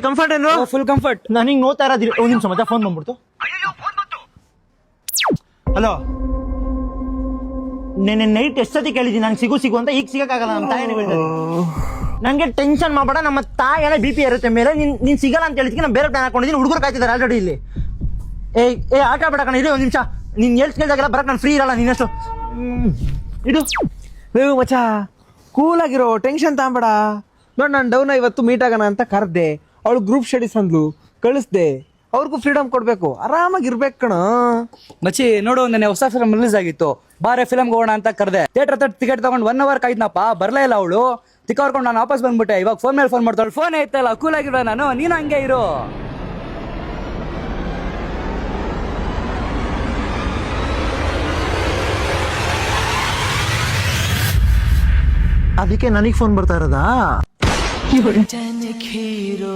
Comfort ಏನು? Full comfort. ನನಗೆ ನೋಡ್ತಾ ಇರೋದಿಲ್ಲ. ಒಂದು ನಿಮಿಷ ಮತ್ತೆ ಫೋನ್ ಬಂದ್ಬಿಡ್ತು. ಹಲೋ, ನೆನ್ನೆ ನೈಟ್ ಎಷ್ಟು ಸತಿ ಕೇಳಿದ್ದೀನಿ ನಂಗೆ ಸಿಗು ಅಂತ. ಈಗ ಸಿಗಕ್ಕಾಗಲ್ಲ. ನಮ್ಮ ತಾಯಿ ನಂಗೆ ಟೆನ್ಷನ್ ಮಾಡಬೇಡ. ನಮ್ಮ ತಾಯಿ BP ಇರುತ್ತೆ ಮೇಲೆ. ನೀನ್ ಸಿಗಲ್ಲ ಅಂತ ಹೇಳಿದ್ಕೆ ನಾನು ಬೇರೆ ಪ್ಲಾನ್ ಹಾಕೊಂಡಿದ್ದೀನಿ. ಹುಡುಗರು ಕಾಯ್ತಿದ್ದಾರೆ ಆಲ್ರೆಡಿ ಇಲ್ಲಿ. ಏ ಆಟ ಆಡಬೇಡ ಕಣ. ಇರೋ ಒಂದು ನಿಮಿಷ. ನೀನ್ ಕೇಳಿದಾಗೆಲ್ಲ ಬರಕ್ ನಾನು ಫ್ರೀ ಇರಲ್ಲ. ನೀನಷ್ಟು ಇಡು. ಮಚ್ಚಾ ಕೂಲ್ ಆಗಿರೋ, ಟೆನ್ಷನ್ ತಗೊಂಬೇಡ. ನೋಡಿ ನಾನು ಡೌನ್ ಇವತ್ತು ಮೀಟ್ ಆಗೋಣ ಅಂತ ಕರೆದೆ. ಅವಳು ಗ್ರೂಪ್ ಸ್ಟಡೀಸ್ ಅಂದ್ಲು, ಕಳಿಸ್ದೆ. ಅವ್ರಿಗೂ ಫ್ರೀಡಮ್ ಕೊಡ್ಬೇಕು, ಆರಾಮಾಗಿರ್ಬೇಕು ಕಣ. ಮಚ್ಚಿ ನೋಡು, ನೆನ್ನೆ ಹೊಸ ಫಿಲಮ್ ರಿಲೀಸ್ ಆಗಿತ್ತು, ಬಾರೆ ಫಿಲಮ್ ಹೋಗೋಣ ಅಂತ ಕರೆದೆ. ಥಿಯೇಟರ್ ಹತ್ರ ಟಿಕೆಟ್ ತಗೊಂಡು 1 hour ಕಾಯ್ದನಪ್ಪ, ಬರ್ಲೇ ಇಲ್ಲ ಅವಳು. ತಿಕ್ಕಾರ್ಕೊಂಡು ನಾನು ವಾಪಸ್ ಬಂದ್ಬಿಟ್ಟೆ. ಇವಾಗ ಫೋನ್ ಮೇಲೆ ಫೋನ್ ಮಾಡ್ತಾಳು. ಫೋನ್ ಐತಲ್ಲ, ಕೂಲ್ ಆಗಿರೋ ನಾನು. ನೀನು ಹಂಗೆ ಇರು. ಅದಕ್ಕೆ ನನಗೆ ಫೋನ್ ಬರ್ತಾ ಇರೋದಾ? ಹೀರೋ